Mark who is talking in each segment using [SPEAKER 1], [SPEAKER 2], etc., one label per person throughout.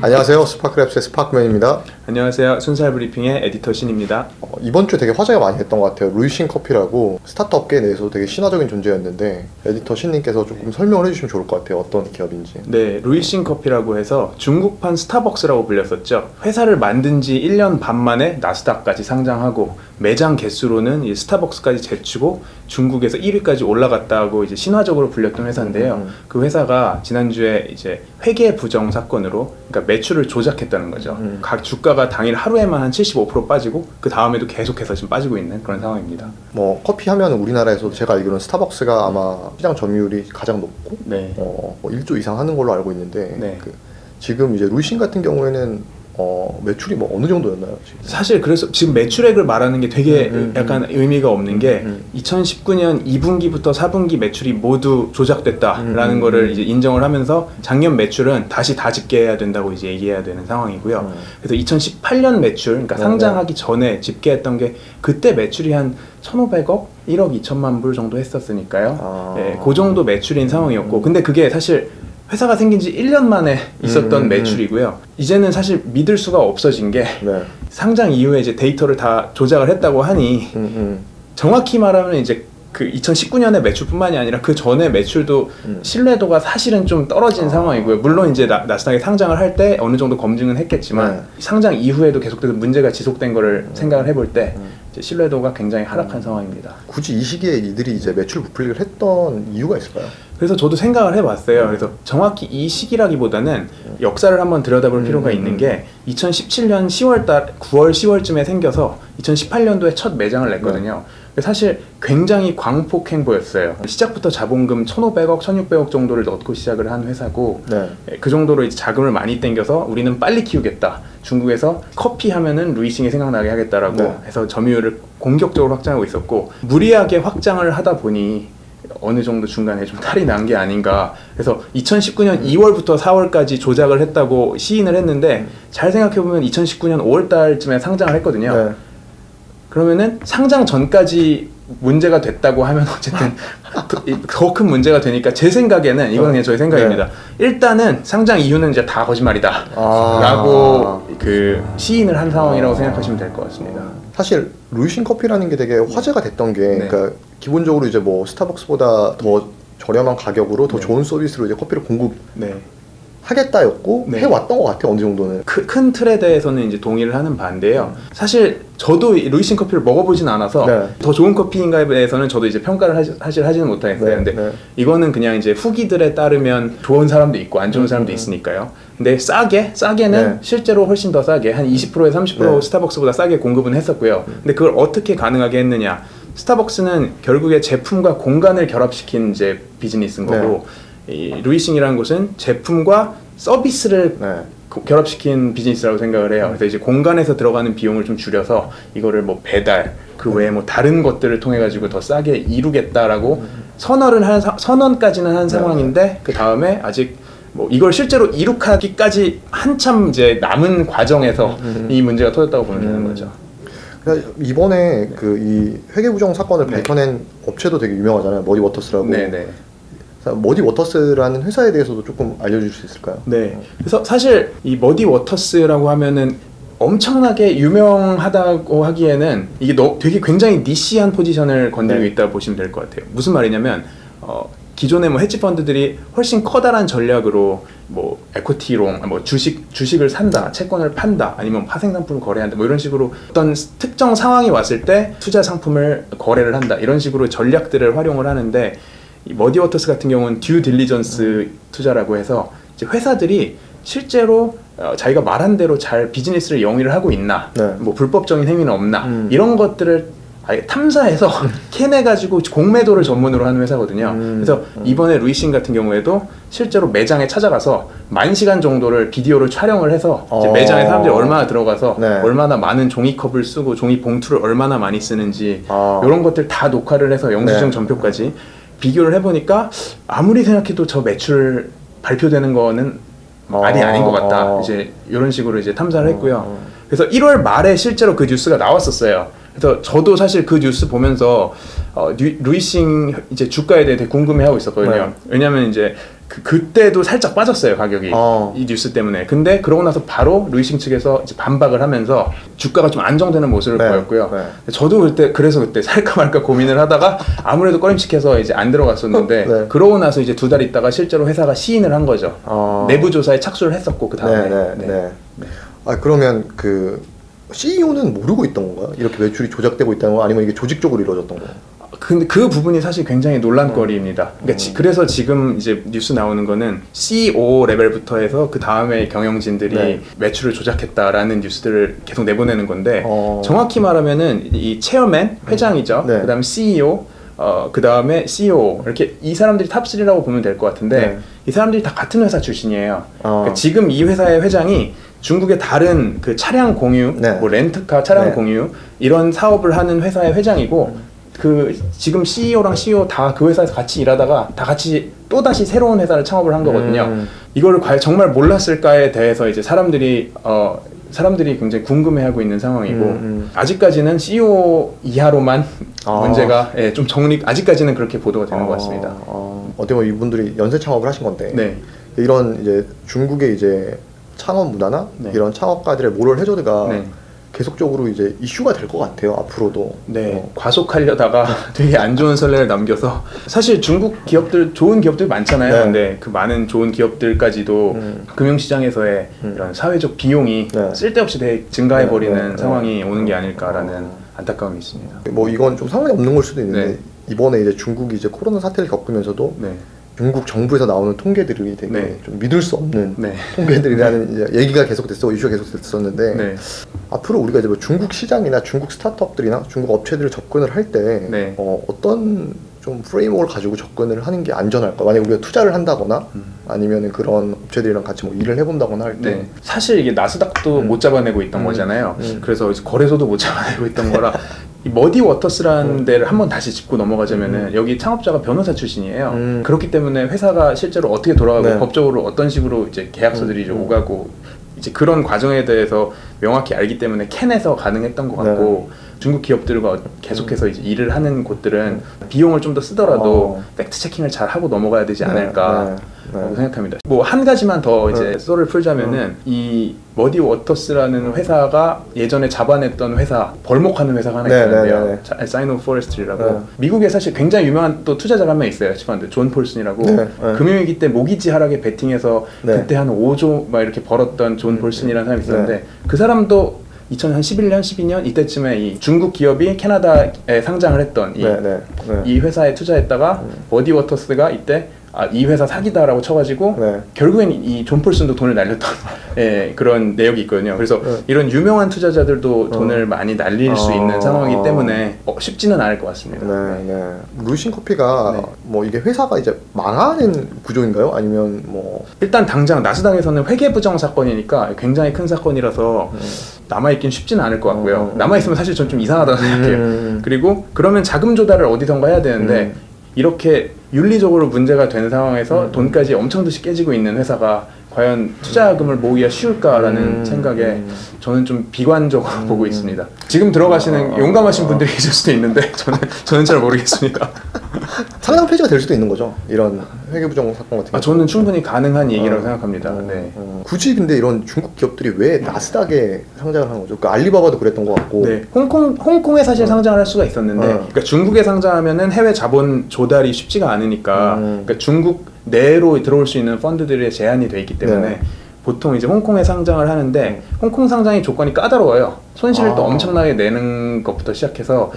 [SPEAKER 1] 안녕하세요. 스파크랩스의 스파크맨입니다.
[SPEAKER 2] 안녕하세요. 순살 브리핑의 에디터 신입니다.
[SPEAKER 1] 이번 주에 되게 화제가 많이 됐던 것 같아요. 루이싱 커피라고 스타트업 업계 내에서 되게 신화적인 존재였는데 에디터 신님께서 조금 설명을 해주시면 좋을 것 같아요. 어떤 기업인지.
[SPEAKER 2] 네, 루이싱 커피라고 해서 중국판 스타벅스라고 불렸었죠. 회사를 만든 지 1년 반 만에 나스닥까지 상장하고 매장 개수로는 이 스타벅스까지 제치고 중국에서 1위까지 올라갔다고 이제 신화적으로 불렸던 회사인데요. 그 회사가 지난주에 이제 회계 부정 사건으로 그러니까 매출을 조작했다는 거죠. 각 주가가 당일 하루에만 한 75% 빠지고 그 다음에도 계속해서 지금 빠지고 있는 그런 상황입니다.
[SPEAKER 1] 뭐 커피 하면 우리나라에서도 제가 알기로는 스타벅스가 아마 시장 점유율이 가장 높고
[SPEAKER 2] 네.
[SPEAKER 1] 뭐 1조 이상 하는 걸로 알고 있는데
[SPEAKER 2] 네.
[SPEAKER 1] 지금 이제 루이싱 같은 경우에는 매출이 뭐 어느 정도였나요? 지금?
[SPEAKER 2] 사실 그래서 지금 매출액을 말하는 게 되게 약간 의미가 없는 게 2019년 2분기부터 4분기 매출이 모두 조작됐다라는 거를 이제 인정을 하면서 작년 매출은 다시 다 집계해야 된다고 이제 얘기해야 되는 상황이고요. 그래서 2018년 매출, 그러니까 상장하기 전에 집계했던 게 그때 매출이 한 1,500억, 1억 2천만 불 정도 했었으니까요. 네, 그 정도 매출인 상황이었고, 근데 그게 사실 회사가 생긴 지 1년 만에 있었던 매출이고요. 이제는 사실 믿을 수가 없어진 게 상장 이후에 이제 데이터를 다 조작을 했다고 하니 정확히 말하면 이제 그 2019년의 매출뿐만이 아니라 그 전에 매출도 신뢰도가 사실은 좀 떨어진 상황이고요. 물론 이제 나스닥에 상장을 할 때 어느 정도 검증은 했겠지만 상장 이후에도 계속해서 문제가 지속된 거를 생각을 해볼 때 이제 신뢰도가 굉장히 하락한 상황입니다.
[SPEAKER 1] 굳이 이 시기에 이들이 이제 매출 부풀리기를 했던 이유가 있을까요?
[SPEAKER 2] 그래서 저도 생각을 해봤어요. 그래서 정확히 이 시기라기보다는 역사를 한번 들여다볼 필요가 있는 게 2017년 10월달, 9월, 10월쯤에 생겨서 2018년도에 첫 매장을 냈거든요. 사실 굉장히 광폭 행보였어요. 시작부터 자본금 1,500억, 1,600억 정도를 넣고 시작을 한 회사고 그 정도로 이제 자금을 많이 땡겨서 우리는 빨리 키우겠다. 중국에서 커피 하면은 루이싱이 생각나게 하겠다라고 해서 점유율을 공격적으로 확장하고 있었고 무리하게 확장을 하다 보니 어느 정도 중간에 좀 탈이 난 게 아닌가. 그래서 2019년 2월부터 4월까지 조작을 했다고 시인을 했는데 잘 생각해보면 2019년 5월달쯤에 상장을 했거든요. 그러면은 상장 전까지 문제가 됐다고 하면 어쨌든 더 큰 문제가 되니까 제 생각에는 이건 그냥 저의 생각입니다. 일단은 상장 이유는 이제 다 거짓말이다 라고 그 시인을 한 상황이라고 생각하시면 될 것 같습니다.
[SPEAKER 1] 사실 루이싱 커피라는 게 되게 화제가 됐던 게 그러니까 기본적으로 이제 뭐 스타벅스보다 더 저렴한 가격으로 더 좋은 서비스로 이제 커피를 하겠다였고 해왔던 것 같아요. 어느 정도는
[SPEAKER 2] 큰 틀에 대해서는 이제 동의를 하는 반대예요. 사실 저도 루이싱 커피를 먹어보진 않아서 더 좋은 커피인가에 대해서는 저도 이제 평가를 하지는 못하겠어요. 근데 이거는 그냥 이제 후기들에 따르면 좋은 사람도 있고 안 좋은 사람도 있으니까요. 근데 싸게는 실제로 훨씬 더 싸게 한 20%에서 30% 스타벅스보다 싸게 공급은 했었고요. 근데 그걸 어떻게 가능하게 했느냐? 스타벅스는 결국에 제품과 공간을 결합시킨 이제 비즈니스인 거고. 이 루이싱이라는 곳은 제품과 서비스를 결합시킨 비즈니스라고 생각을 해요. 그래서 이제 공간에서 들어가는 비용을 좀 줄여서 이거를 뭐 배달 그 외에 뭐 다른 것들을 통해 가지고 더 싸게 이루겠다라고 선언까지는 한 상황인데 그 다음에 아직 뭐 이걸 실제로 이룩하기까지 한참 이제 남은 과정에서 이 문제가 터졌다고 보면 되는 거죠.
[SPEAKER 1] 이번에 그 이 회계부정 사건을 밝혀낸 업체도 되게 유명하잖아요. 머디 워터스라고. 머디 워터스라는 회사에 대해서도 조금 알려줄 수 있을까요?
[SPEAKER 2] 네. 그래서 사실 이 머디 워터스라고 하면은 엄청나게 유명하다고 하기에는 이게 되게 굉장히 니시한 포지션을 건드리고 있다고 보시면 될 것 같아요. 무슨 말이냐면 기존의 뭐 헤지 펀드들이 훨씬 커다란 전략으로 뭐 에코티롱, 뭐 주식을 산다, 채권을 판다, 아니면 파생 상품을 거래한다, 뭐 이런 식으로 어떤 특정 상황이 왔을 때 투자 상품을 거래를 한다, 이런 식으로 전략들을 활용을 하는데. 이 머디 워터스 같은 경우는 듀 딜리전스 투자라고 해서 이제 회사들이 실제로 자기가 말한 대로 잘 비즈니스를 영위를 하고 있나, 뭐 불법적인 행위는 없나, 이런 것들을 아예 탐사해서 캐내가지고 공매도를 전문으로 하는 회사거든요. 그래서 이번에 루이싱 같은 경우에도 실제로 매장에 찾아가서 10,000시간 정도를 비디오를 촬영을 해서 이제 매장에 사람들이 얼마나 들어가서 얼마나 많은 종이컵을 쓰고 종이 봉투를 얼마나 많이 쓰는지 이런 것들 다 녹화를 해서 영수증 전표까지 비교를 해보니까 아무리 생각해도 저 매출 발표되는 거는 말이 아닌 것 같다. 이제 이런 식으로 이제 탐사를 했고요. 그래서 1월 말에 실제로 그 뉴스가 나왔었어요. 그래서 저도 사실 그 뉴스 보면서 루이싱 이제 주가에 대해 되게 궁금해하고 있었거든요. 왜냐하면 이제 그때도 살짝 빠졌어요, 가격이. 이 뉴스 때문에. 근데 그러고 나서 바로 루이싱 측에서 이제 반박을 하면서 주가가 좀 안정되는 모습을 보였고요. 저도 그때 살까 말까 고민을 하다가 아무래도 꺼림칙해서 이제 안 들어갔었는데 그러고 나서 이제 2달 있다가 실제로 회사가 시인을 한 거죠. 내부 조사에 착수를 했었고 그 다음에.
[SPEAKER 1] 아, 그러면 그 CEO는 모르고 있던 건가요? 이렇게 매출이 조작되고 있다는 거, 아니면 이게 조직적으로 이루어졌던 거예요?
[SPEAKER 2] 근데 그 부분이 사실 굉장히 논란거리입니다. 그러니까 그래서 지금 이제 뉴스 나오는 거는 CEO 레벨부터 해서 그 다음에 경영진들이 매출을 조작했다라는 뉴스들을 계속 내보내는 건데 정확히 말하면은 이 체어맨, 회장이죠. 그다음에 CEO, 그 다음에 CEO, 이렇게 이 사람들이 탑3라고 보면 될 것 같은데 이 사람들이 다 같은 회사 출신이에요. 그러니까 지금 이 회사의 회장이 중국의 다른 그 차량 공유, 뭐 렌트카 차량 공유 이런 사업을 하는 회사의 회장이고 그 지금 CEO랑 CEO 다 그 회사에서 같이 일하다가 다 같이 또다시 새로운 회사를 창업을 한 거거든요. 이거를 과연 정말 몰랐을까에 대해서 이제 사람들이 굉장히 궁금해하고 있는 상황이고 아직까지는 CEO 이하로만 문제가 좀 아직까지는 그렇게 보도가 되는 것 같습니다.
[SPEAKER 1] 어떻게 보면 이분들이 연쇄 창업을 하신 건데 이런 이제 중국의 이제 창업 문화나 이런 창업가들의 모럴 해저드가 계속적으로 이제 이슈가 될 것 같아요, 앞으로도.
[SPEAKER 2] 과속하려다가 되게 안 좋은 선례를 남겨서 사실 중국 기업들 좋은 기업들 많잖아요. 근데 그 많은 좋은 기업들까지도 금융시장에서의 이런 사회적 비용이 쓸데없이 되게 증가해 버리는 상황이 오는 게 아닐까라는 안타까움이 있습니다.
[SPEAKER 1] 뭐 이건 좀 상관이 없는 걸 수도 있는데 이번에 이제 중국이 이제 코로나 사태를 겪으면서도 중국 정부에서 나오는 통계들이 되게 좀 믿을 수 없는 통계들이라는 이제 얘기가 계속됐어, 이슈가 계속됐었는데 앞으로 우리가 이제 뭐 중국 시장이나 중국 스타트업들이나 중국 업체들을 접근을 할 때 어떤 좀 프레임워크를 가지고 접근을 하는 게 안전할까? 만약에 우리가 투자를 한다거나 아니면 그런 업체들이랑 같이 뭐 일을 해본다거나 할 때
[SPEAKER 2] 사실 이게 나스닥도 못 잡아내고 있던 거잖아요. 그래서 이제 거래소도 못 잡아내고 있던 거라 이 머디 워터스라는 데를 한번 다시 짚고 넘어가자면은 여기 창업자가 변호사 출신이에요. 그렇기 때문에 회사가 실제로 어떻게 돌아가고 법적으로 어떤 식으로 이제 계약서들이 이제 오가고 이제 그런 과정에 대해서 명확히 알기 때문에 캔에서 가능했던 것 같고 중국 기업들과 계속해서 이제 일을 하는 곳들은 비용을 좀 더 쓰더라도 팩트 체킹을 잘 하고 넘어가야 되지 않을까 생각합니다. 뭐 한 가지만 더 이제 썰을 풀자면은 이 머디 워터스라는 회사가 예전에 잡아냈던 회사, 벌목하는 회사가 하나 있었는데요. 사이노 포레스트리라고 미국에 사실 굉장히 유명한 또 투자자가 한 명 있어요. 치펀드 존 폴슨이라고 금융위기 때 모기지 하락에 베팅해서 그때 한 5조 막 이렇게 벌었던 존 폴슨이라는 사람이 있었는데 그 사람도 2011년, 12년 이때쯤에 이 중국 기업이 캐나다에 상장을 했던 이 회사에 투자했다가 머디 워터스가 이때 이 회사 사기다라고 쳐가지고 결국엔 이 존 폴슨도 돈을 날렸던 그런 내역이 있거든요. 그래서 이런 유명한 투자자들도 돈을 많이 날릴 수 있는 상황이기 때문에 쉽지는 않을 것 같습니다.
[SPEAKER 1] 루이싱 커피가 뭐 이게 회사가 이제 망하는 구조인가요? 아니면 뭐
[SPEAKER 2] 일단 당장 나스닥에서는 회계 부정 사건이니까 굉장히 큰 사건이라서 남아있긴 쉽지는 않을 것 같고요. 남아있으면 사실 전 좀 이상하다고 생각해요. 그리고 그러면 자금 조달을 어디선가 해야 되는데 이렇게 윤리적으로 문제가 된 상황에서 돈까지 엄청 듯이 깨지고 있는 회사가 과연 투자금을 모으기가 쉬울까라는 생각에 저는 좀 비관적으로 보고 있습니다. 지금 들어가시는 용감하신 분들이 있을 수도 있는데 저는 잘 모르겠습니다.
[SPEAKER 1] 상장 폐지가 될 수도 있는 거죠, 이런 회계부정 사건 같은 경우.
[SPEAKER 2] 저는 충분히 가능한 얘기라고 생각합니다.
[SPEAKER 1] 굳이 근데 이런 중국 기업들이 왜 나스닥에 상장을 하는 거죠? 그 알리바바도 그랬던 것 같고.
[SPEAKER 2] 홍콩에 사실 상장을 할 수가 있었는데, 그러니까 중국에 상장하면은 해외 자본 조달이 쉽지가 않으니까, 그러니까 중국 내로 들어올 수 있는 펀드들의 제한이 돼 있기 때문에. 보통 이제 홍콩에 상장을 하는데 홍콩 상장의 조건이 까다로워요. 손실을 또 엄청나게 내는 것부터 시작해서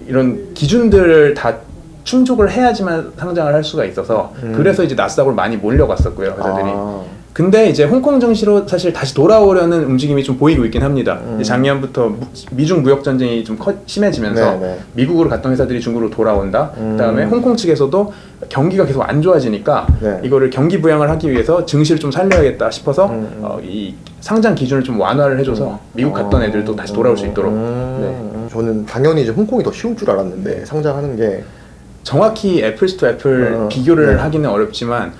[SPEAKER 2] 이런 기준들을 다 충족을 해야지만 상장을 할 수가 있어서 그래서 이제 나스닥으로 많이 몰려갔었고요, 회사들이. 근데 이제 홍콩 증시로 사실 다시 돌아오려는 움직임이 좀 보이고 있긴 합니다. 작년부터 미중 무역 전쟁이 좀 심해지면서 미국으로 갔던 회사들이 중국으로 돌아온다. 그다음에 홍콩 측에서도 경기가 계속 안 좋아지니까 이거를 경기 부양을 하기 위해서 증시를 좀 살려야겠다 싶어서 이 상장 기준을 좀 완화를 해줘서 미국 갔던 애들도 다시 돌아올 수 있도록.
[SPEAKER 1] 저는 당연히 이제 홍콩이 더 쉬울 줄 알았는데 상장하는 게
[SPEAKER 2] 정확히 애플스 투 애플 비교를 하기는 어렵지만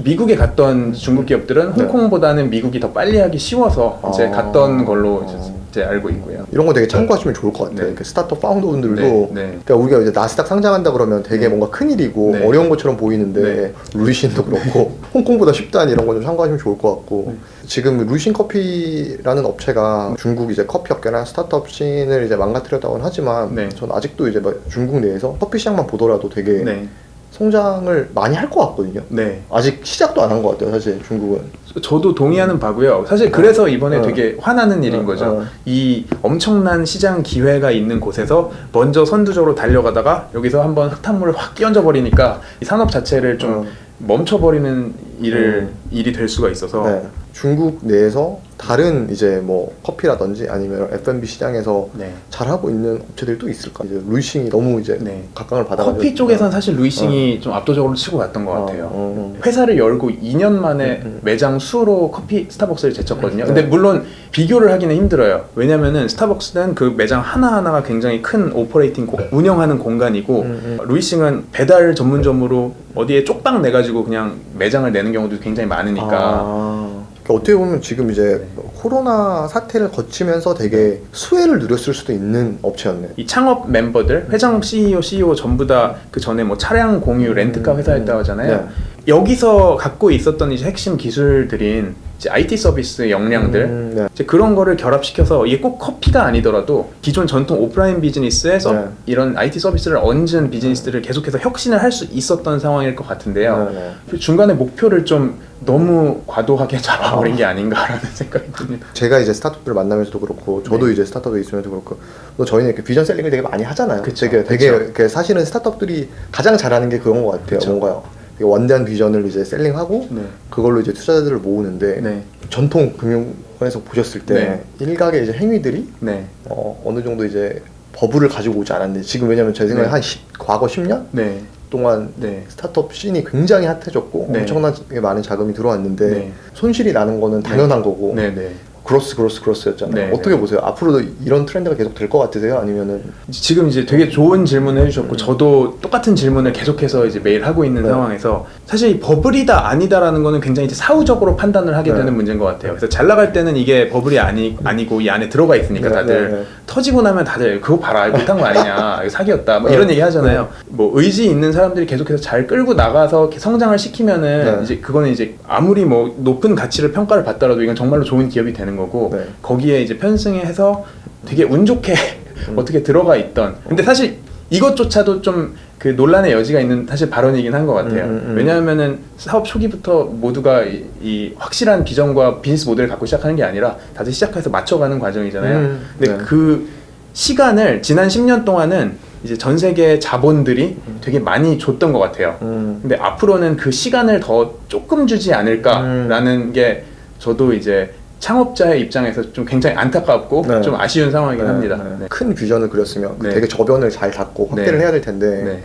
[SPEAKER 2] 미국에 갔던 중국 기업들은 홍콩보다는 미국이 더 빨리 하기 쉬워서 이제 갔던 걸로 이제 이제 알고 있고요.
[SPEAKER 1] 이런 거 되게 참고하시면 좋을 것 같아요.
[SPEAKER 2] 네.
[SPEAKER 1] 그 스타트업 파운더분들도
[SPEAKER 2] 네, 네.
[SPEAKER 1] 그러니까 우리가 이제 나스닥 상장한다 그러면 되게
[SPEAKER 2] 네.
[SPEAKER 1] 뭔가 큰 일이고
[SPEAKER 2] 네.
[SPEAKER 1] 어려운 것처럼 보이는데
[SPEAKER 2] 네.
[SPEAKER 1] 루이신도 그렇고 홍콩보다 쉽다니 이런 거 좀 참고하시면 좋을 것 같고 지금 루이신 커피라는 업체가 중국 이제 커피 업계나 스타트업 씬을 이제 망가뜨렸다고는 하지만
[SPEAKER 2] 네.
[SPEAKER 1] 전 아직도 이제 뭐 중국 내에서 커피 시장만 보더라도 되게
[SPEAKER 2] 네.
[SPEAKER 1] 성장을 많이 할 것 같거든요.
[SPEAKER 2] 네.
[SPEAKER 1] 아직 시작도 안 한 것 같아요, 사실 중국은.
[SPEAKER 2] 저도 동의하는 바고요. 사실 그래서 이번에
[SPEAKER 1] 어.
[SPEAKER 2] 되게 화나는 일인 거죠.
[SPEAKER 1] 어.
[SPEAKER 2] 이 엄청난 시장 기회가 있는 곳에서 먼저 선두적으로 달려가다가 여기서 한번 흙탕물을 확 끼얹어 버리니까 이 산업 자체를 좀
[SPEAKER 1] 어.
[SPEAKER 2] 멈춰버리는 일이 될 수가 있어서
[SPEAKER 1] 네. 중국 내에서 다른 이제 뭐 커피라든지 아니면 F&B 시장에서
[SPEAKER 2] 네.
[SPEAKER 1] 잘하고 있는 업체들도 있을까? 이제 루이싱이 너무 이제
[SPEAKER 2] 네.
[SPEAKER 1] 각광을 받아가지고
[SPEAKER 2] 커피 쪽에선 사실 루이싱이 좀 압도적으로 치고 갔던 것 같아요.
[SPEAKER 1] 어.
[SPEAKER 2] 회사를 열고 2년 만에 매장 수로 커피 스타벅스를 제쳤거든요. 근데
[SPEAKER 1] 네.
[SPEAKER 2] 물론 비교를 하기는 힘들어요. 왜냐면은 스타벅스는 그 매장 하나하나가 굉장히 큰 오퍼레이팅 운영하는 공간이고 루이싱은 배달 전문점으로 어디에 쪽방 내가지고 그냥 매장을 내는 경우도 굉장히 많으니까
[SPEAKER 1] 그러니까 어떻게 보면 지금 이제 코로나 사태를 거치면서 되게 수혜를 누렸을 수도 있는 업체였네.
[SPEAKER 2] 이 창업 멤버들, 회장 CEO 전부 다 그 전에 뭐 차량 공유 렌트카 회사였다고 하잖아요.
[SPEAKER 1] 네.
[SPEAKER 2] 여기서 갖고 있었던 이제 핵심 기술들인 이제 IT 서비스 역량들
[SPEAKER 1] 네.
[SPEAKER 2] 이제 그런 거를 결합시켜서 이게 꼭 커피가 아니더라도 기존 전통 오프라인 비즈니스에서
[SPEAKER 1] 네.
[SPEAKER 2] 이런 IT 서비스를 얹은 비즈니스들을 계속해서 혁신을 할 수 있었던 상황일 것 같은데요.
[SPEAKER 1] 네.
[SPEAKER 2] 중간에 목표를 좀 너무 과도하게 잡아버린 게 아닌가라는 생각이 듭니다.
[SPEAKER 1] 제가 이제 스타트업들을 만나면서도 그렇고 저도
[SPEAKER 2] 네.
[SPEAKER 1] 이제 스타트업에 있으면서 그렇고 또 저희는 이렇게 비전 셀링을 되게 많이 하잖아요.
[SPEAKER 2] 그쵸,
[SPEAKER 1] 되게
[SPEAKER 2] 그쵸.
[SPEAKER 1] 이렇게 사실은 스타트업들이 가장 잘하는 게 그런 것 같아요.
[SPEAKER 2] 그쵸.
[SPEAKER 1] 뭔가요? 되게 원대한 비전을 이제 셀링하고
[SPEAKER 2] 네.
[SPEAKER 1] 그걸로 이제 투자자들을 모으는데
[SPEAKER 2] 네.
[SPEAKER 1] 전통 금융권에서 보셨을 때
[SPEAKER 2] 네.
[SPEAKER 1] 일각의 이제 행위들이
[SPEAKER 2] 네.
[SPEAKER 1] 어느 정도 이제 버블을 가지고 오지 않았는데 지금 왜냐면 제 생각에
[SPEAKER 2] 네.
[SPEAKER 1] 과거 10년
[SPEAKER 2] 네.
[SPEAKER 1] 동안
[SPEAKER 2] 네.
[SPEAKER 1] 스타트업 씬이 굉장히 핫해졌고
[SPEAKER 2] 네.
[SPEAKER 1] 엄청나게 많은 자금이 들어왔는데
[SPEAKER 2] 네.
[SPEAKER 1] 손실이 나는 거는 당연한 거고
[SPEAKER 2] 네. 네.
[SPEAKER 1] 그로스였잖아요.
[SPEAKER 2] 네,
[SPEAKER 1] 어떻게
[SPEAKER 2] 네.
[SPEAKER 1] 보세요? 앞으로도 이런 트렌드가 계속 될 것 같으세요? 아니면은
[SPEAKER 2] 지금 이제 되게 좋은 질문을 해주셨고 저도 똑같은 질문을 계속해서 이제 매일 하고 있는
[SPEAKER 1] 네.
[SPEAKER 2] 상황에서 사실 이 버블이다 아니다라는 거는 굉장히 이제 사후적으로 판단을 하게
[SPEAKER 1] 네.
[SPEAKER 2] 되는 문제인 것 같아요. 그래서 잘 나갈 때는 이게 버블이 아니고 이 안에 들어가 있으니까
[SPEAKER 1] 네,
[SPEAKER 2] 다들
[SPEAKER 1] 네, 네.
[SPEAKER 2] 터지고 나면 다들 그거 봐라 못한 거 아니냐 이거 사기였다 뭐 이런 얘기 하잖아요. 뭐 의지 있는 사람들이 계속해서 잘 끌고 나가서 이렇게 성장을 시키면은
[SPEAKER 1] 네.
[SPEAKER 2] 이제 그거는 이제 아무리 뭐 높은 가치를 평가를 받더라도 이건 정말로 좋은 기업이 되는 거고
[SPEAKER 1] 네.
[SPEAKER 2] 거기에 이제 편승해서 되게 운 좋게 어떻게 들어가 있던 근데 사실 이것조차도 좀 그 논란의 여지가 있는 사실 발언이긴 한 것 같아요. 왜냐하면은 사업 초기부터 모두가 이 확실한 비전과 비즈니스 모델을 갖고 시작하는 게 아니라 다들 시작해서 맞춰가는 과정이잖아요. 근데
[SPEAKER 1] 네.
[SPEAKER 2] 그 시간을 지난 10년 동안은 이제 전 세계 자본들이 되게 많이 줬던 것 같아요. 근데 앞으로는 그 시간을 더 조금 주지 않을까라는 게 저도 이제 창업자의 입장에서 좀 굉장히 안타깝고
[SPEAKER 1] 네.
[SPEAKER 2] 좀 아쉬운 상황이긴
[SPEAKER 1] 네,
[SPEAKER 2] 합니다.
[SPEAKER 1] 네.
[SPEAKER 2] 네.
[SPEAKER 1] 큰 비전을 그렸으면
[SPEAKER 2] 네.
[SPEAKER 1] 되게 저변을 잘 닫고 확대를
[SPEAKER 2] 네.
[SPEAKER 1] 해야 될 텐데
[SPEAKER 2] 네.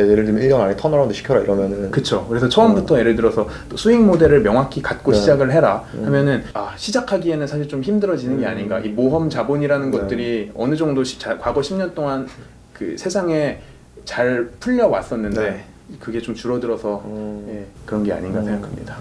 [SPEAKER 1] 네, 예를 들면 1년 안에 턴어라운드 시켜라 이러면은
[SPEAKER 2] 그쵸. 그래서 처음부터 예를 들어서 또 수익 모델을 명확히 갖고
[SPEAKER 1] 네.
[SPEAKER 2] 시작을 해라 하면은 시작하기에는 사실 좀 힘들어지는 게 아닌가. 이 모험 자본이라는
[SPEAKER 1] 네.
[SPEAKER 2] 것들이 어느 정도 과거 10년 동안 그 세상에 잘 풀려왔었는데
[SPEAKER 1] 네.
[SPEAKER 2] 그게 좀 줄어들어서 예, 그런 게 아닌가 생각합니다.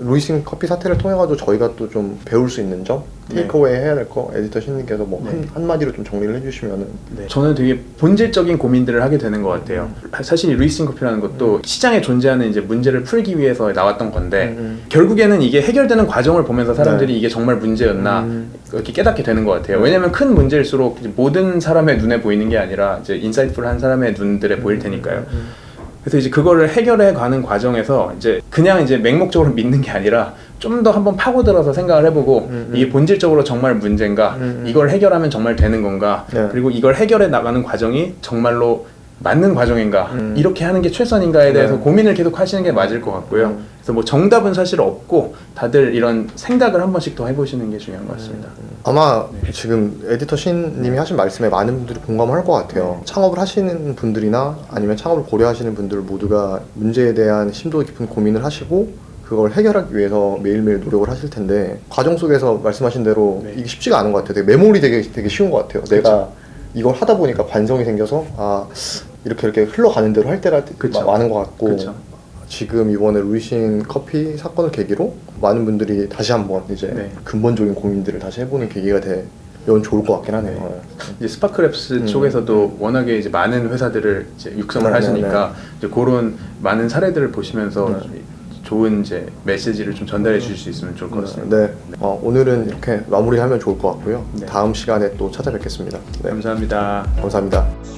[SPEAKER 1] 루이싱 커피 사태를 통해 가지고 저희가 또 좀 배울 수 있는 점,
[SPEAKER 2] 네.
[SPEAKER 1] 테이크어웨이 해야 될 거 에디터 신님께서 뭐
[SPEAKER 2] 네.
[SPEAKER 1] 한마디로 좀 정리를 해주시면은
[SPEAKER 2] 네. 저는 되게 본질적인 고민들을 하게 되는 것 같아요. 사실 이 루이싱 커피라는 것도 시장에 존재하는 이제 문제를 풀기 위해서 나왔던 건데 결국에는 이게 해결되는 과정을 보면서 사람들이
[SPEAKER 1] 네.
[SPEAKER 2] 이게 정말 문제였나 이렇게 깨닫게 되는 것 같아요. 왜냐하면 큰 문제일수록 이제 모든 사람의 눈에 보이는 게 아니라 이제 인사이트풀한 사람의 눈들에 보일 테니까요. 그래서 이제 그거를 해결해 가는 과정에서 이제 그냥 이제 맹목적으로 믿는 게 아니라 좀 더 한번 파고들어서 생각을 해보고 이게 본질적으로 정말 문제인가 이걸 해결하면 정말 되는 건가
[SPEAKER 1] 네.
[SPEAKER 2] 그리고 이걸 해결해 나가는 과정이 정말로 맞는 과정인가 이렇게 하는 게 최선인가에 대해서
[SPEAKER 1] 네.
[SPEAKER 2] 고민을 계속 하시는 게 맞을 것 같고요. 그래서 뭐 정답은 사실 없고 다들 이런 생각을 한 번씩 더 해보시는 게 중요한 것 같습니다.
[SPEAKER 1] 아마 지금 에디터 신님이 하신 말씀에 많은 분들이 공감을 할 것 같아요. 창업을 하시는 분들이나 아니면 창업을 고려하시는 분들 모두가 문제에 대한 심도 깊은 고민을 하시고 그걸 해결하기 위해서 매일매일 노력을 하실 텐데 과정 속에서 말씀하신 대로
[SPEAKER 2] 네.
[SPEAKER 1] 이게 쉽지가 않은 것 같아요. 되게 메모리 되게 쉬운 것 같아요. 내가 이걸 하다 보니까 관성이 생겨서 이렇게 흘러가는 대로 할 때가
[SPEAKER 2] 그쵸.
[SPEAKER 1] 많은 것 같고
[SPEAKER 2] 그쵸.
[SPEAKER 1] 지금 이번에 루이싱 커피 사건을 계기로 많은 분들이 다시 한번 이제
[SPEAKER 2] 네.
[SPEAKER 1] 근본적인 고민들을 다시 해보는 계기가 이건 좋을 것 같긴 하네요.
[SPEAKER 2] 이제 스파크랩스 쪽에서도 워낙에 이제 많은 회사들을 이제 육성을 하시니까 이제 그런 많은 사례들을 보시면서 좋은 이제 메시지를 좀 전달해 주실 수 있으면 좋을 것 같습니다.
[SPEAKER 1] 네. 오늘은 이렇게 마무리하면 좋을 것 같고요.
[SPEAKER 2] 네.
[SPEAKER 1] 다음 시간에 또 찾아뵙겠습니다. 네.
[SPEAKER 2] 감사합니다.
[SPEAKER 1] 감사합니다.